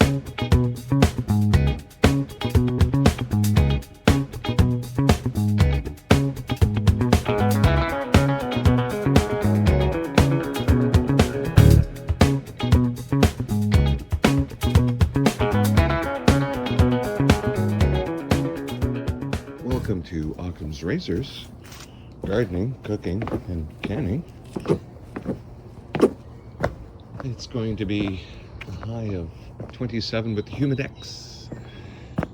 Welcome to Occam's Razors, gardening, cooking, and canning. It's going to be a high of 27 with the humidex,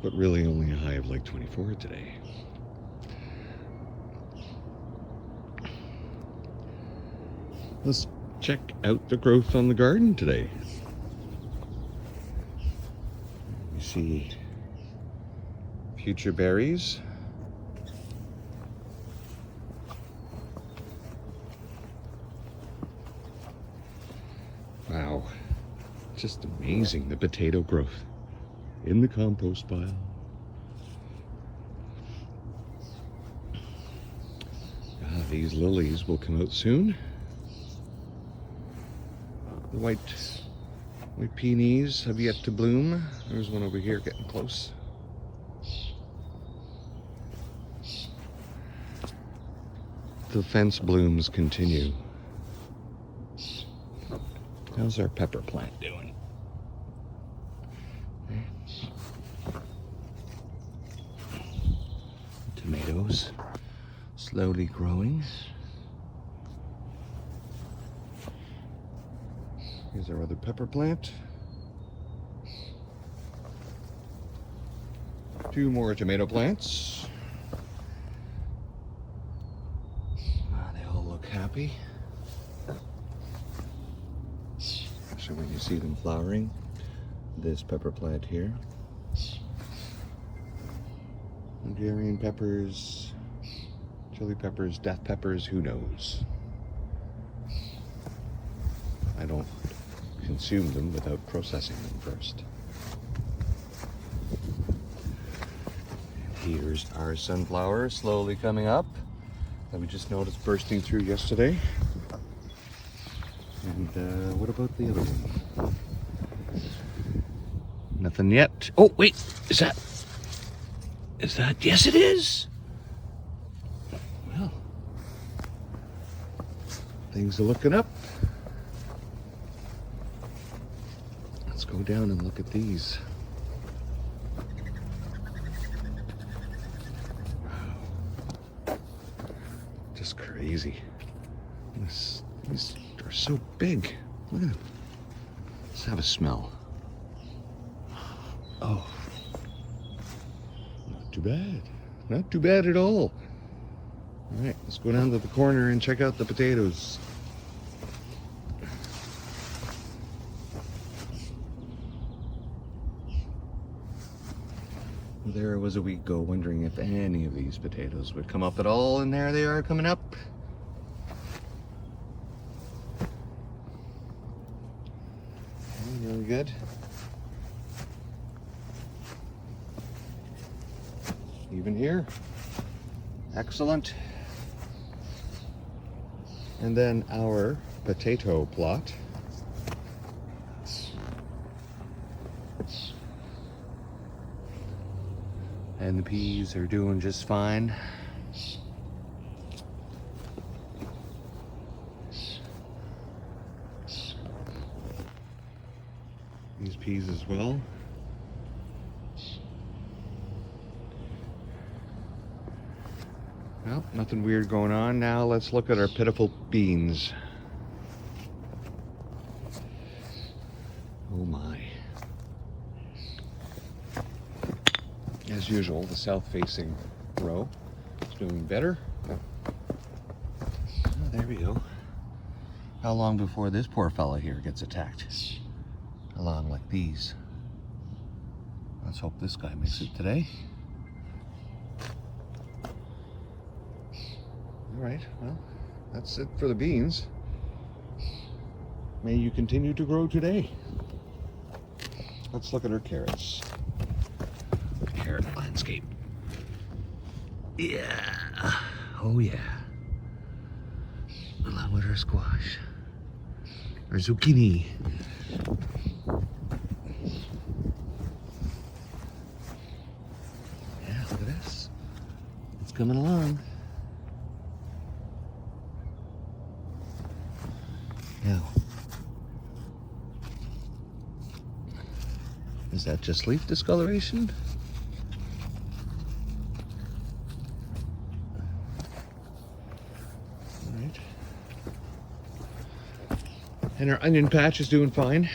but really only a high of like 24 today. Let's check out the growth on the garden today. You see future berries. Wow, just amazing, the potato growth in the compost pile. These lilies will come out soon. The white peonies have yet to bloom. There's one over here getting close. The fence blooms continue. How's our pepper plant doing? Tomatoes slowly growing. Here's our other pepper plant. 2 more tomato plants. They all look happy. So when you see them flowering, this pepper plant here. Nigerian peppers, chili peppers, death peppers, who knows? I don't consume them without processing them first. And here's our sunflower slowly coming up that we just noticed bursting through yesterday. And what about the other one? Nothing yet. Oh, wait, is that? Yes, it is. Well, things are looking up. Let's go down and look at these. Wow. Just crazy. These are so big. Look at them. Let's have a smell. Oh. Not too bad. Not too bad at all. All right, let's go down to the corner and check out the potatoes. There I was a week ago wondering if any of these potatoes would come up at all, and there they are coming up. Really good. Even here. Excellent. And then our potato plot. And the peas are doing just fine. These peas as well. Well, nothing weird going on. Now let's look at our pitiful beans. Oh my. As usual, the south-facing row is doing better. Oh, there we go. How long before this poor fella here gets attacked? Along like these. Let's hope this guy makes it today. All right, well, that's it for the beans. May you continue to grow today. Let's look at our carrots. Carrot landscape. Yeah. Oh yeah. Along with our squash. Our zucchini. coming along. Now, is that just leaf discoloration? All right. And our onion patch is doing fine.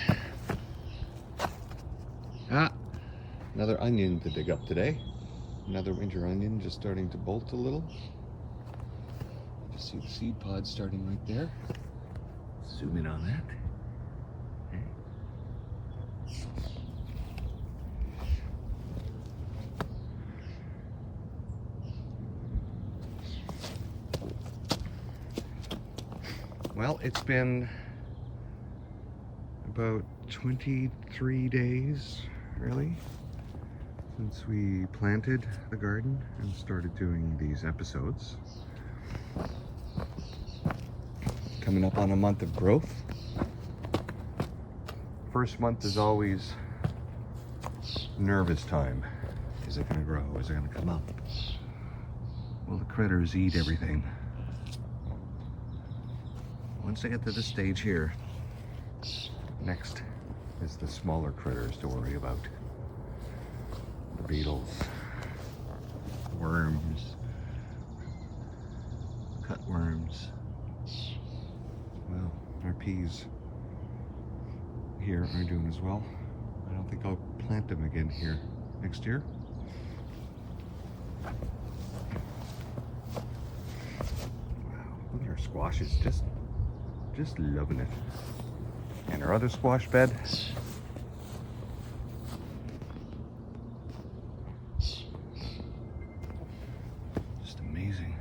Ah, another onion to dig up today. Another winter onion just starting to bolt a little. Just see the seed pod starting right there. Zoom in on that. Well, it's been about 23 days, really, since we planted the garden and started doing these episodes. Coming up on a month of growth. First month is always nervous time. Is it going to grow? Is it going to come up? Will the critters eat everything? Once I get to this stage here, next is the smaller critters to worry about. The beetles, worms, cutworms. Well, our peas here aren't doing as well. I don't think I'll plant them again here next year. Wow, look at our squashes, just loving it. And our other squash bed. Just amazing.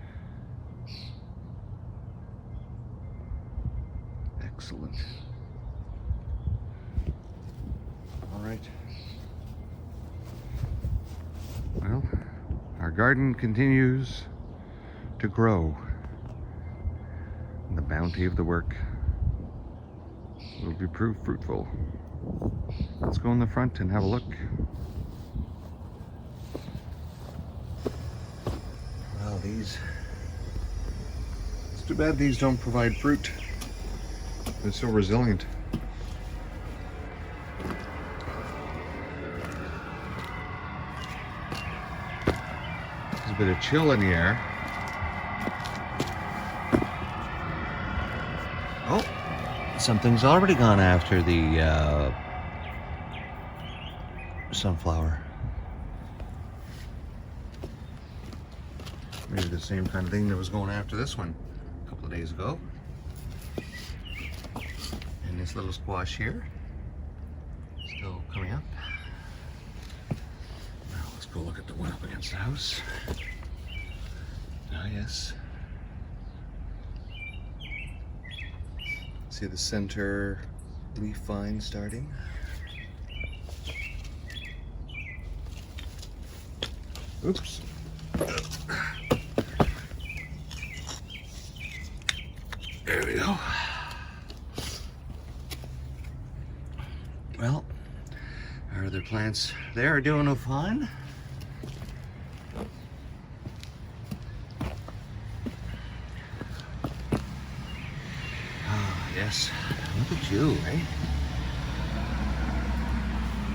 Excellent. All right. Well, our garden continues to grow. And the bounty of the work will be proved fruitful. Let's go in the front and have a look. Wow, it's too bad these don't provide fruit. They're so resilient. There's a bit of chill in the air. Oh, something's already gone after the sunflower. Maybe the same kind of thing that was going after this one a couple of days ago. And this little squash here, still coming up. Now let's go look at the one up against the house. Ah, yes. See the center leaf vine starting. Oops. There we go. Well, our other plants there are doing fine. Ah, yes. Look at you, eh?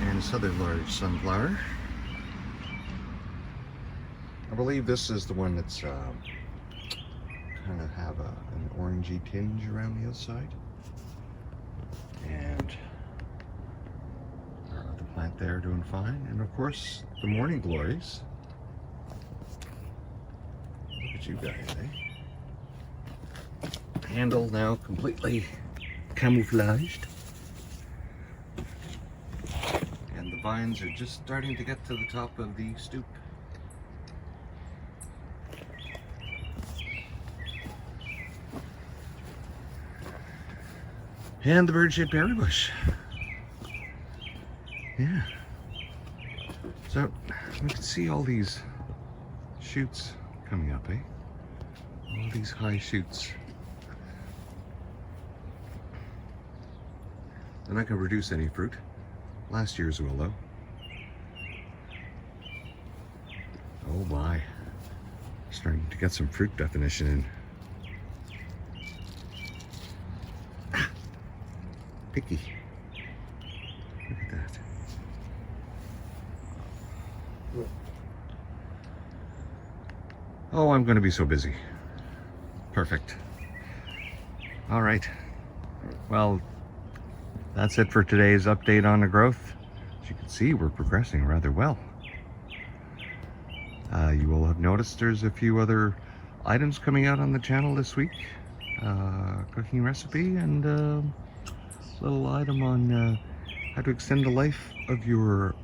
And this other large sunflower. I believe this is the one that's kind of have an orangey tinge around the outside. And our other plant there doing fine. And of course, the morning glories. Look at you guys, eh? Handle now completely camouflaged. And the vines are just starting to get to the top of the stoop. And the bird-shaped berry bush. Yeah. So we can see all these shoots coming up, eh? All these high shoots. They're not going to produce any fruit. Last year's will, though. Oh my. Starting to get some fruit definition in. Ah, picky. Look at that. Oh, I'm going to be so busy. Perfect. All right. Well, that's it for today's update on the growth. As you can see, we're progressing rather well. You will have noticed there's a few other items coming out on the channel this week. Cooking recipe and a little item on how to extend the life of your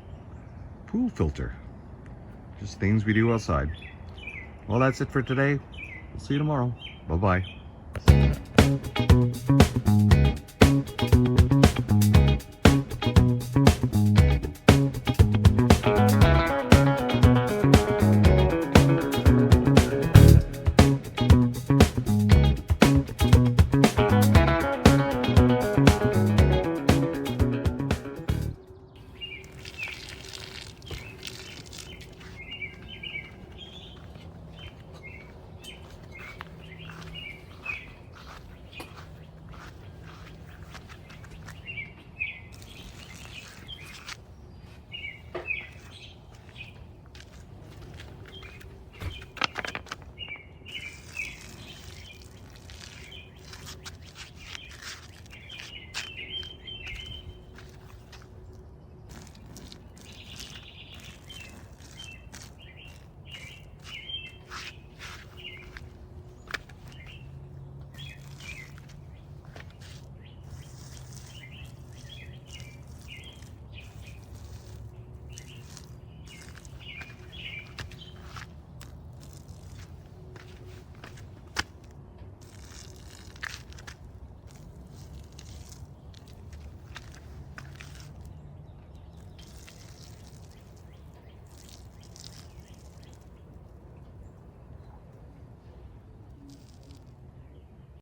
pool filter. Just things we do outside. Well, that's it for today. We'll see you tomorrow. Bye-bye.